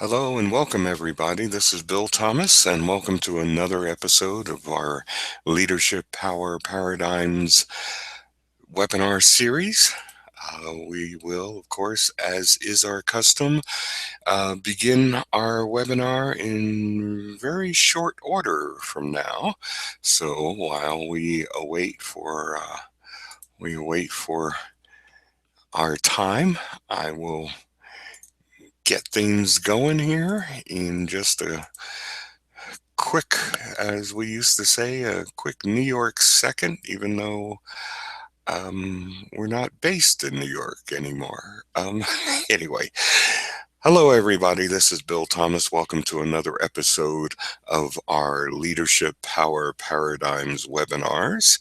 Hello and welcome, everybody. This is Bill Thomas, and welcome to another episode of our Leadership Power Paradigms webinar series. We will, of course, as is our custom, begin our webinar in very short order from now. So while we wait for our time, I will get things going here in just a quick, as we used to say, a quick New York second, even though we're not based in New York anymore. Anyway, hello, everybody. This is Bill Thomas. Welcome to another episode of our Leadership Power Paradigms webinars.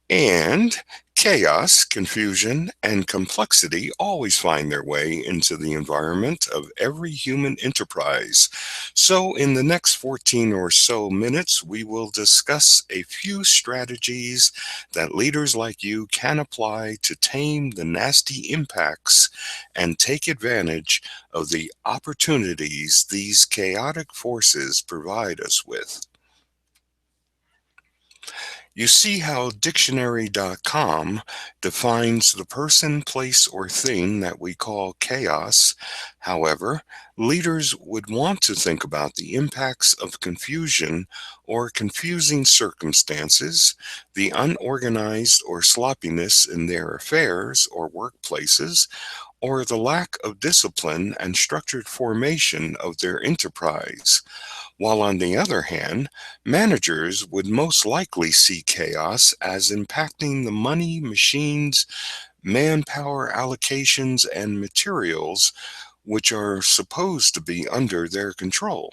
And chaos, confusion, and complexity always find their way into the environment of every human enterprise. So, in the next 14 or so minutes, we will discuss a few strategies that leaders like you can apply to tame the nasty impacts and take advantage of the opportunities these chaotic forces provide us with. You see how dictionary.com defines the person, place, or thing that we call chaos. However, leaders would want to think about the impacts of confusion or confusing circumstances, the unorganized or sloppiness in their affairs or workplaces, or the lack of discipline and structured formation of their enterprise. While on the other hand, managers would most likely see chaos as impacting the money, machines, manpower allocations, and materials which are supposed to be under their control.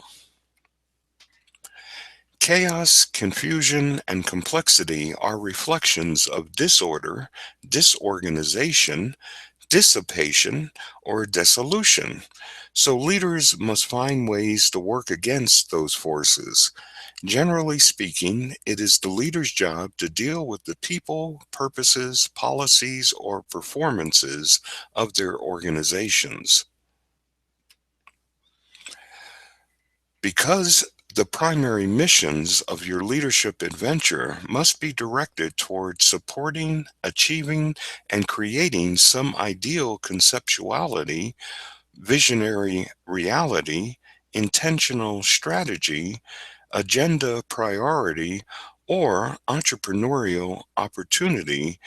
Chaos, confusion, and complexity are reflections of disorder, disorganization, dissipation, or dissolution. So leaders must find ways to work against those forces. Generally speaking, it is the leader's job to deal with the people, purposes, policies, or performances of their organizations. Because the primary missions of your leadership adventure must be directed toward supporting, achieving, and creating some ideal conceptuality, visionary reality, intentional strategy, agenda priority, or entrepreneurial opportunity.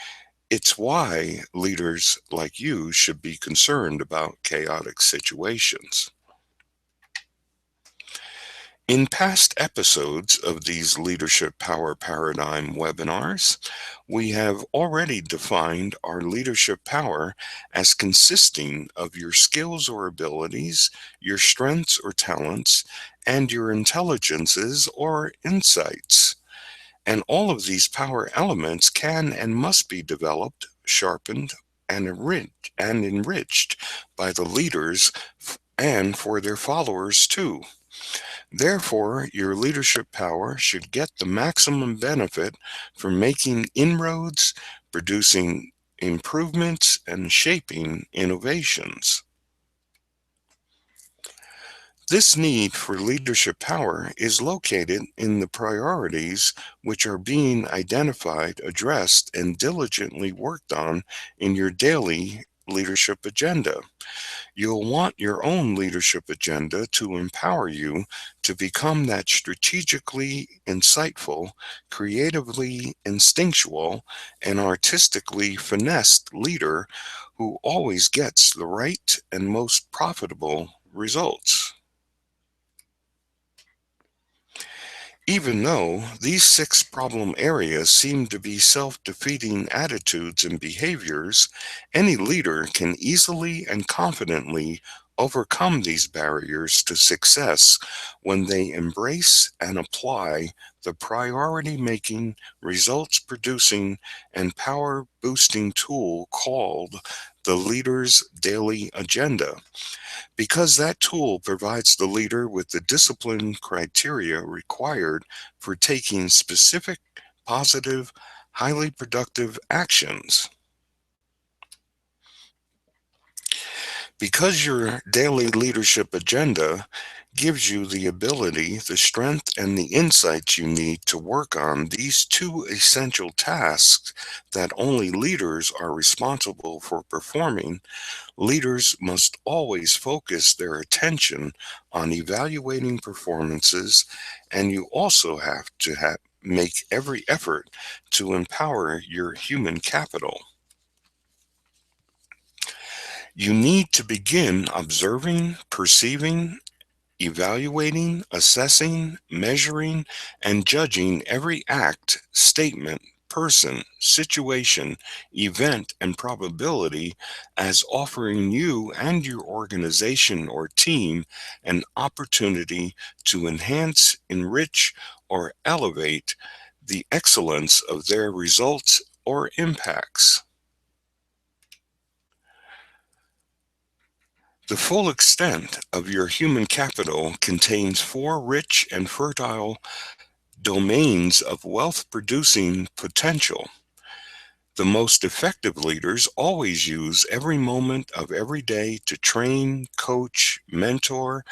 It's why leaders like you should be concerned about chaotic situations. In past episodes of these Leadership Power Paradigm webinars, we have already defined our leadership power as consisting of your skills or abilities, your strengths or talents, and your intelligences or insights. And all of these power elements can and must be developed, sharpened, and enriched by the leaders and for their followers too. Therefore, your leadership power should get the maximum benefit from making inroads, producing improvements, and shaping innovations. This need for leadership power is located in the priorities which are being identified, addressed, and diligently worked on in your daily leadership agenda. You'll want your own leadership agenda to empower you to become that strategically insightful, creatively instinctual, and artistically finessed leader who always gets the right and most profitable results. Even though these six problem areas seem to be self-defeating attitudes and behaviors, any leader can easily and confidently overcome these barriers to success when they embrace and apply the priority-making, results-producing, and power-boosting tool called the Leader's Daily Agenda, because that tool provides the leader with the discipline criteria required for taking specific, positive, highly productive actions. Because your daily leadership agenda gives you the ability, the strength, and the insights you need to work on these two essential tasks that only leaders are responsible for performing, leaders must always focus their attention on evaluating performances, and you also have to make every effort to empower your human capital. You need to begin observing, perceiving, evaluating, assessing, measuring, and judging every act, statement, person, situation, event, and probability as offering you and your organization or team an opportunity to enhance, enrich, or elevate the excellence of their results or impacts. The full extent of your human capital contains four rich and fertile domains of wealth producing potential. The most effective leaders always use every moment of every day to train, coach, mentor,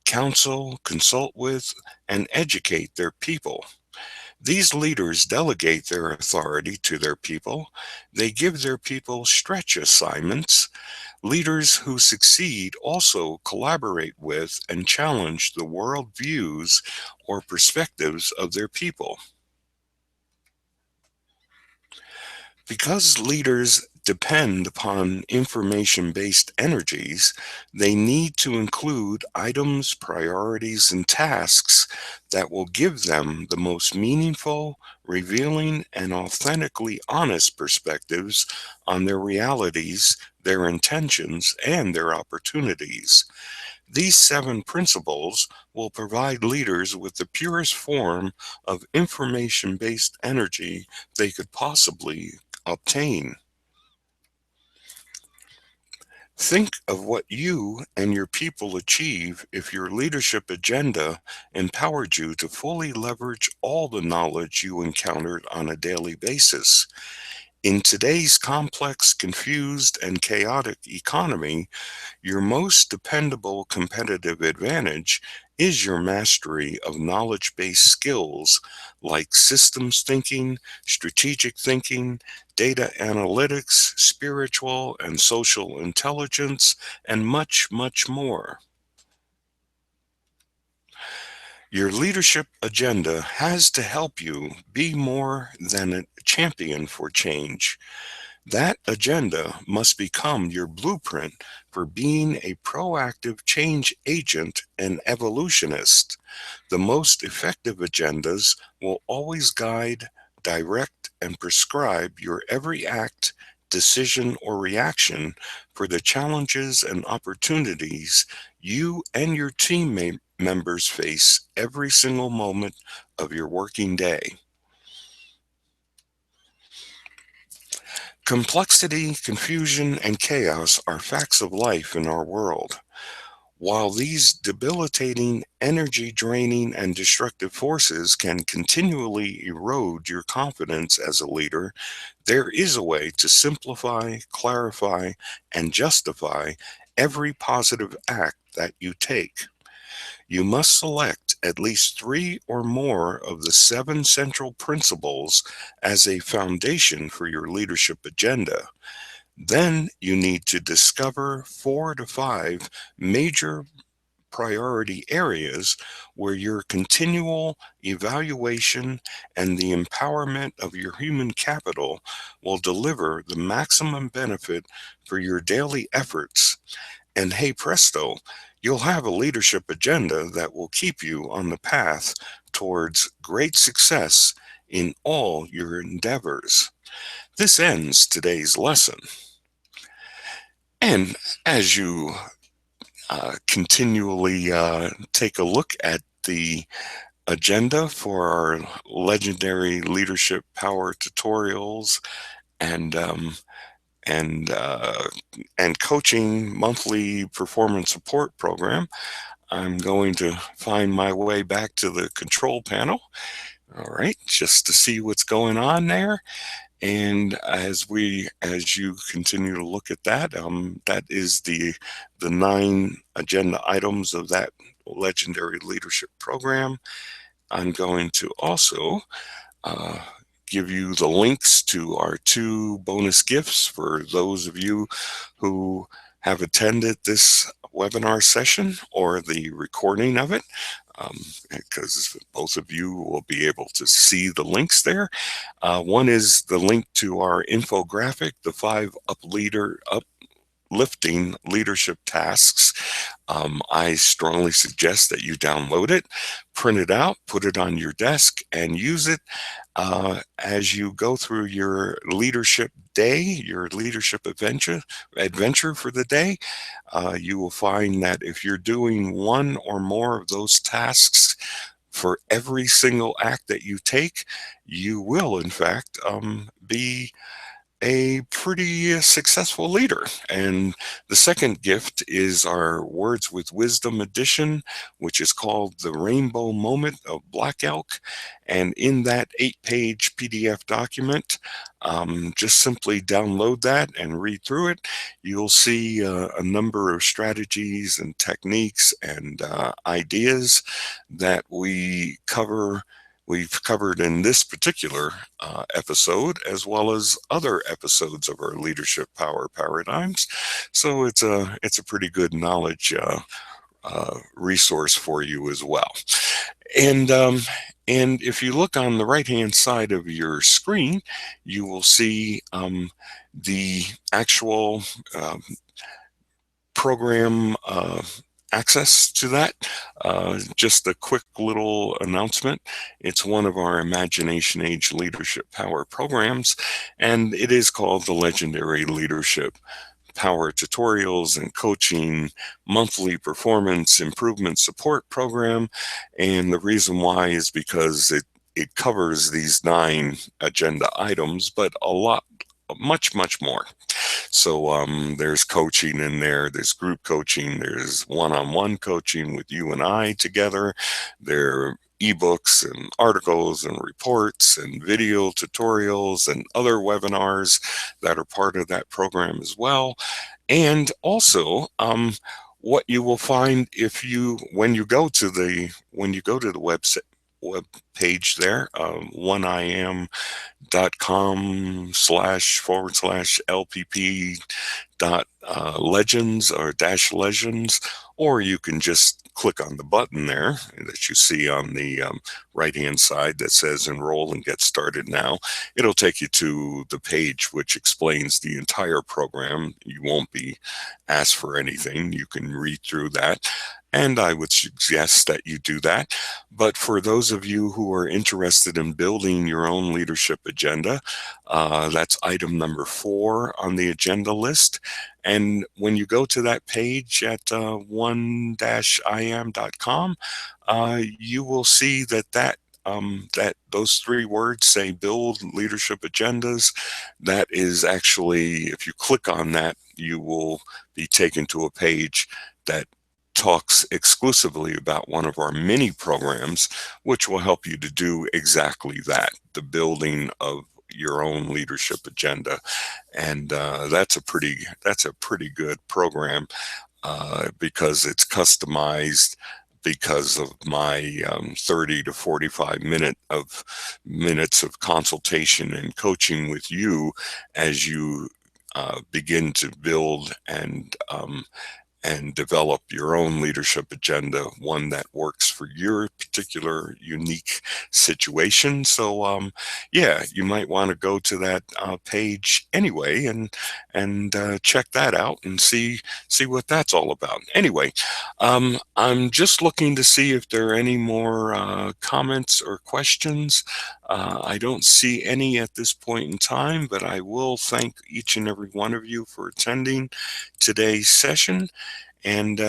counsel, consult with, and educate their people. These leaders delegate their authority to their people. They give their people stretch assignments. Leaders who succeed also collaborate with and challenge the world views or perspectives of their people. Because leaders depend upon information based energies, they need to include items, priorities, and tasks that will give them the most meaningful, revealing, and authentically honest perspectives on their realities, their intentions, and their opportunities. These seven principles will provide leaders with the purest form of information based energy they could possibly obtain. Think of what you and your people achieve if your leadership agenda empowered you to fully leverage all the knowledge you encountered on a daily basis. In today's complex, confused, and chaotic economy, your most dependable competitive advantage is your mastery of knowledge based skills like systems thinking, strategic thinking, data analytics, spiritual and social intelligence, and much, much more. Your leadership agenda has to help you be more than a champion for change. That agenda must become your blueprint for being a proactive change agent and evolutionist. The most effective agendas will always guide, direct, and prescribe your every act, decision, or reaction for the challenges and opportunities you and your members face every single moment of your working day. Complexity, confusion, and chaos are facts of life in our world. While these debilitating, energy draining, and destructive forces can continually erode your confidence as a leader, there is a way to simplify, clarify, and justify every positive act that you take. You must select at least three or more of the seven central principles as a foundation for your leadership agenda. Then you need to discover four to five major priority areas where your continual evaluation and the empowerment of your human capital will deliver the maximum benefit for your daily efforts. And hey presto, you'll have a leadership agenda that will keep you on the path towards great success in all your endeavors. This ends today's lesson. And as you continually take a look at the agenda for our legendary leadership power tutorials and and uh, and coaching monthly performance support program, I'm going to find my way back to the control panel. All right, just to see what's going on there. And as you continue to look at that, that is the 9 agenda items of that legendary leadership program. I'm going to also uh, give you the links to our 2 bonus gifts for those of you who have attended this webinar session or the recording of it, because both of you will be able to see the links there. One is the link to our infographic, the 5 uplifting leadership tasks. I strongly suggest that you download it, print it out, put it on your desk, and use it as you go through your leadership day, your leadership adventure for the day. You will find that if you're doing one or more of those tasks for every single act that you take, you will, in fact, be a pretty successful leader. And the second gift is our Words with Wisdom edition, which is called The Rainbow Moment of Black Elk. And in that 8-page PDF document, just simply download that and read through it. You'll see a number of strategies and techniques and ideas that we've covered in this particular episode, as well as other episodes of our leadership power paradigms. So it's a pretty good knowledge resource for you as well. And and if you look on the right-hand side of your screen, you will see the actual program access to that. Just a quick little announcement. It's one of our Imagination Age Leadership Power programs, and it is called the Legendary Leadership Power Tutorials and Coaching Monthly Performance Improvement Support Program. And the reason why is because it covers these 9 agenda items, but a lot, much more. So there's coaching in there, there's group coaching, there's one-on-one coaching with you and I together. There are ebooks and articles and reports and video tutorials and other webinars that are part of that program as well. And also, what you will find when you go to the web page there, 1im.com//LPP legends or dash legends, or you can just click on the button there that you see on the right hand side that says enroll and get started now. It'll take you to the page which explains the entire program. You won't be asked for anything. You can read through that, and I would suggest that you do that. But for those of you who are interested in building your own leadership agenda, that's item number 4 on the agenda list. And when you go to that page at 1-im.com, you will see that those 3 words say build leadership agendas. That is actually, if you click on that, you will be taken to a page that talks exclusively about one of our mini programs, which will help you to do exactly that, the building of your own leadership agenda. And that's a pretty good program because it's customized because of my 30 to 45 minutes of consultation and coaching with you as you begin to build and develop your own leadership agenda, one that works for your particular unique situation. So, yeah, you might want to go to that page anyway and check that out and see what that's all about. Anyway, I'm just looking to see if there are any more comments or questions. I don't see any at this point in time, but I will thank each and every one of you for attending today's session. And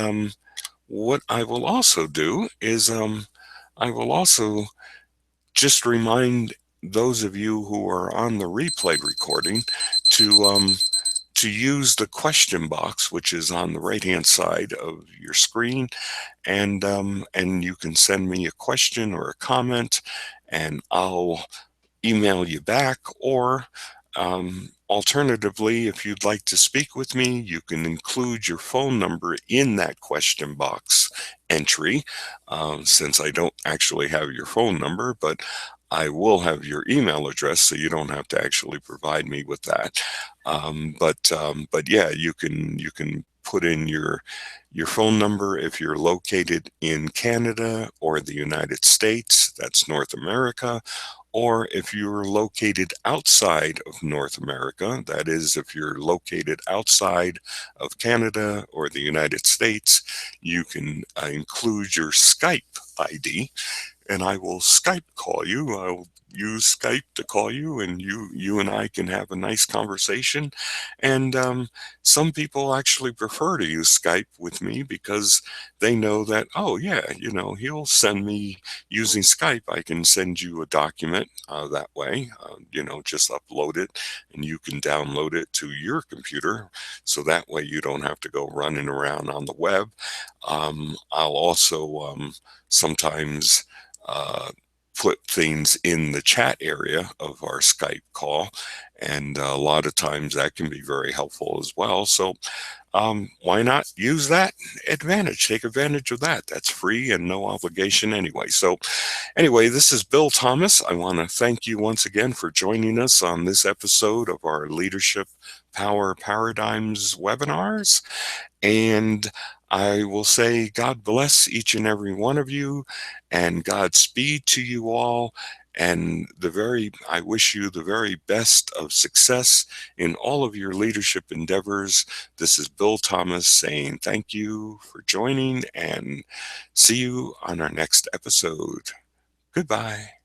what I will also do is I will also just remind those of you who are on the replay recording to use the question box, which is on the right-hand side of your screen, and you can send me a question or a comment, and I'll email you back, or Alternatively, if you'd like to speak with me, you can include your phone number in that question box entry. Since I don't actually have your phone number, but I will have your email address, so you don't have to actually provide me with that. But yeah, you can put in your phone number if you're located in Canada or the United States, that's North America, or if you're located outside of North America, that is, if you're located outside of Canada or the United States, you can include your Skype ID, and I will Skype call you. I'll use Skype to call you, and you and I can have a nice conversation. And some people actually prefer to use Skype with me because they know that, oh yeah, he'll send me using Skype. I can send you a document that way. Just upload it, and you can download it to your computer, so that way you don't have to go running around on the web. I'll also sometimes uh, put things in the chat area of our Skype call, and a lot of times that can be very helpful as well. So why not use that advantage? Take advantage of that. That's free and no obligation anyway. So anyway, this is Bill Thomas. I want to thank you once again for joining us on this episode of our Leadership Power Paradigms webinars. And I will say, God bless each and every one of you, and Godspeed to you all. And I wish you the very best of success in all of your leadership endeavors. This is Bill Thomas saying thank you for joining, and see you on our next episode. Goodbye.